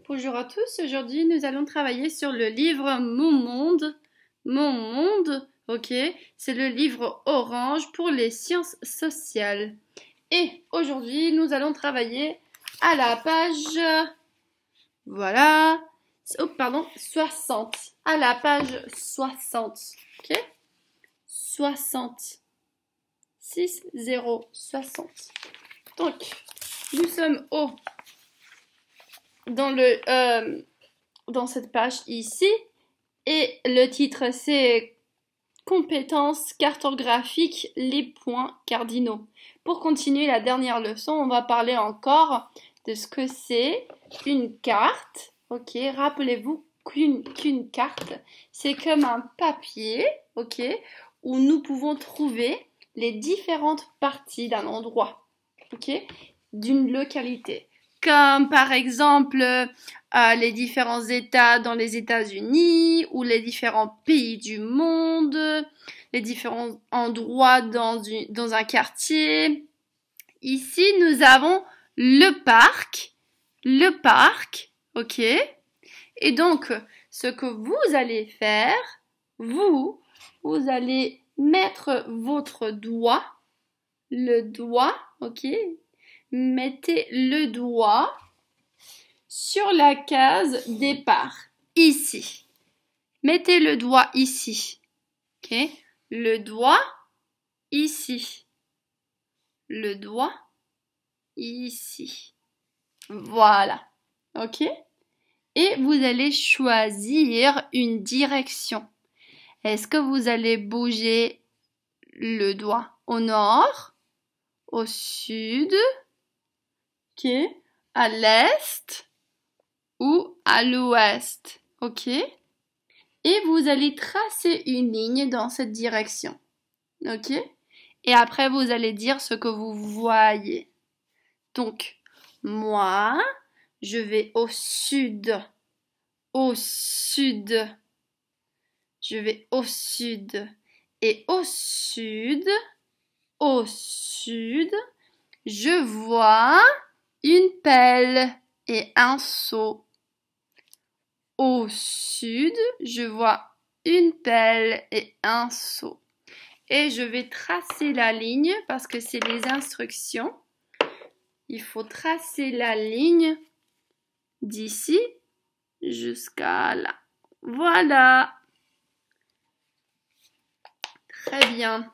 Bonjour à tous, aujourd'hui nous allons travailler sur le livre Mon Monde, ok, c'est le livre orange pour les sciences sociales. Et aujourd'hui nous allons travailler à la page, voilà, 60, à la page 60, ok, 60, 6, 0, 60. Donc, nous sommes dans cette page ici, et le titre c'est compétences cartographiques, les points cardinaux. Pour continuer la dernière leçon, on va parler encore de ce que c'est une carte. Ok, rappelez-vous qu'une carte, c'est comme un papier, ok, où nous pouvons trouver les différentes parties d'un endroit, ok, d'une localité. Comme par exemple les différents États dans les États-Unis ou les différents pays du monde, les différents endroits dans un quartier. Ici, nous avons le parc, ok? Et donc, ce que vous allez faire, vous allez mettre votre doigt, le doigt, ok? Mettez le doigt sur la case départ, ici. Mettez le doigt ici, ok? Le doigt ici. Le doigt ici. Voilà, ok? Et vous allez choisir une direction. Est-ce que vous allez bouger le doigt au nord, au sud, ok, à l'est ou à l'ouest, ok? Et vous allez tracer une ligne dans cette direction, ok? Et après, vous allez dire ce que vous voyez. Donc, moi, je vais au sud. Au sud. Je vais au sud. Et au sud, je vois une pelle et un seau. Au sud, je vois une pelle et un seau. Et je vais tracer la ligne parce que c'est les instructions. Il faut tracer la ligne d'ici jusqu'à là. Voilà. Très bien.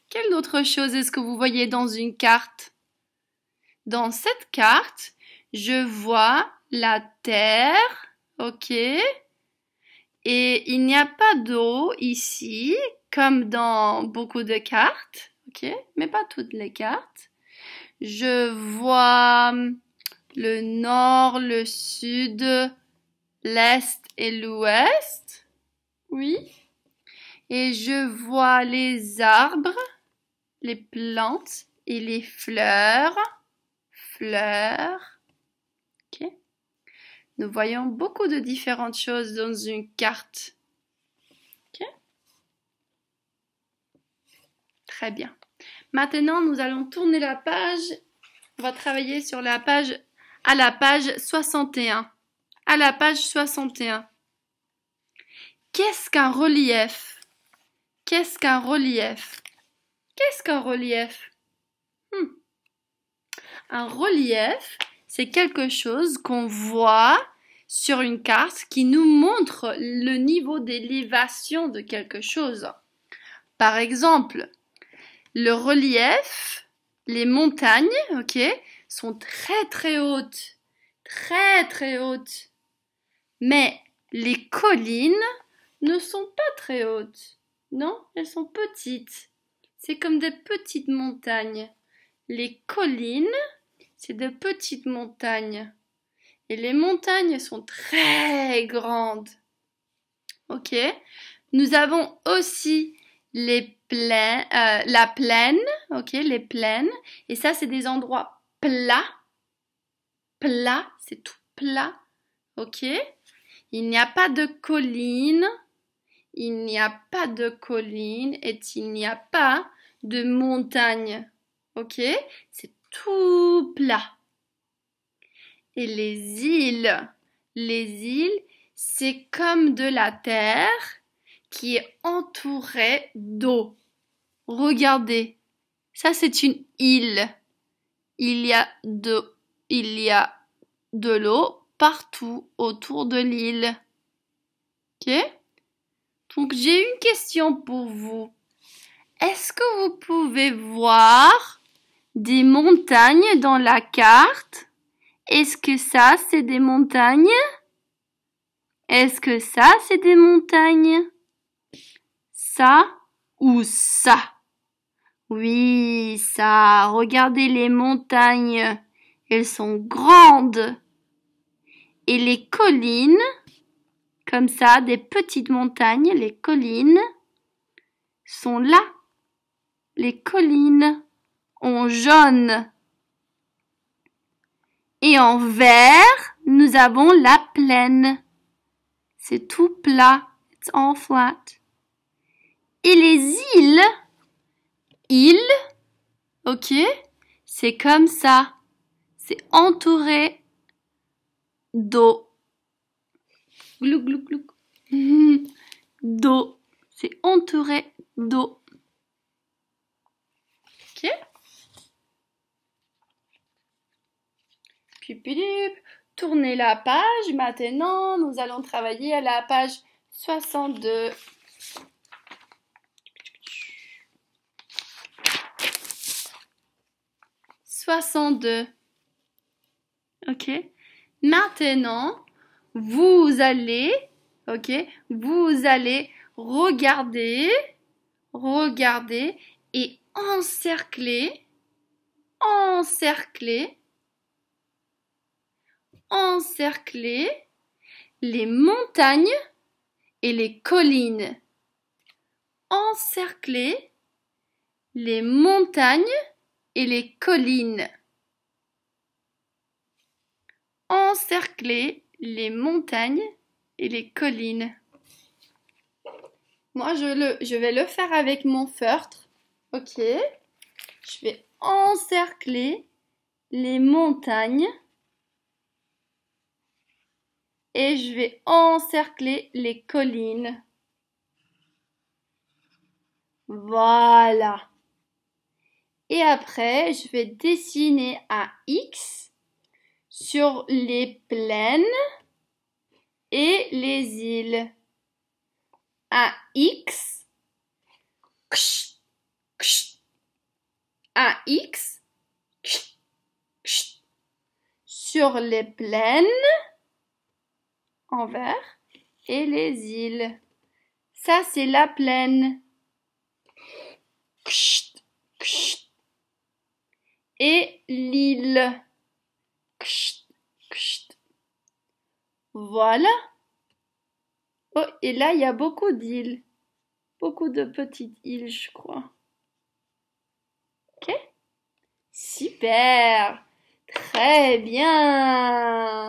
Quelle autre chose est-ce que vous voyez dans une carte? Dans cette carte, je vois la terre, ok? Et il n'y a pas d'eau ici, comme dans beaucoup de cartes, ok? Mais pas toutes les cartes. Je vois le nord, le sud, l'est et l'ouest. Oui. Et je vois les arbres, les plantes et les fleurs. Ok. Nous voyons beaucoup de différentes choses dans une carte. Ok. Très bien. Maintenant, nous allons tourner la page. On va travailler sur la page, à la page 61. À la page 61. Qu'est-ce qu'un relief? Qu'est-ce qu'un relief? Qu'est-ce qu'un relief? Un relief, c'est quelque chose qu'on voit sur une carte qui nous montre le niveau d'élévation de quelque chose. Par exemple, le relief, les montagnes, ok, sont très très hautes. Très très hautes. Mais les collines ne sont pas très hautes. Non, elles sont petites. C'est comme des petites montagnes. Les collines, c'est de petites montagnes. Et les montagnes sont très grandes. Ok. Nous avons aussi les plaines, la plaine. Ok, les plaines. Et ça, c'est des endroits plats. Plat, c'est tout plat. Ok. Il n'y a pas de collines. Il n'y a pas de collines et il n'y a pas de montagnes. Ok. C'est tout plat. Et les îles, Les îles, c'est comme de la terre qui est entourée d'eau. Regardez, ça c'est une île. Il y a de l'eau partout autour de l'île. Ok? Donc j'ai une question pour vous. Est-ce que vous pouvez voir des montagnes dans la carte? Est-ce que ça c'est des montagnes? Est-ce que ça c'est des montagnes? Ça ou ça? Oui, ça. Regardez les montagnes. Elles sont grandes. Et les collines, comme ça, des petites montagnes, les collines sont là. Les collines en jaune. Et en vert, nous avons la plaine. C'est tout plat. It's all flat. Et les îles, ok, c'est comme ça. C'est entouré d'eau. Glou, glou, glou. D'eau. C'est entouré d'eau. Ok? Puis, tournez la page. Maintenant, nous allons travailler à la page 62. Ok? Maintenant, vous allez regarder et encercler les montagnes et les collines. Encercler les montagnes et les collines. Encercler les montagnes et les collines. Moi, je vais le faire avec mon feutre. Ok. Je vais encercler les montagnes et je vais encercler les collines. Voilà. Et après, je vais dessiner un X sur les plaines et les îles. Un X. Un X sur les plaines en vert et les îles. Ça, c'est la plaine. Et l'île. Voilà. Oh, et là, il y a beaucoup d'îles. Beaucoup de petites îles, je crois. Ok? Super! Très bien!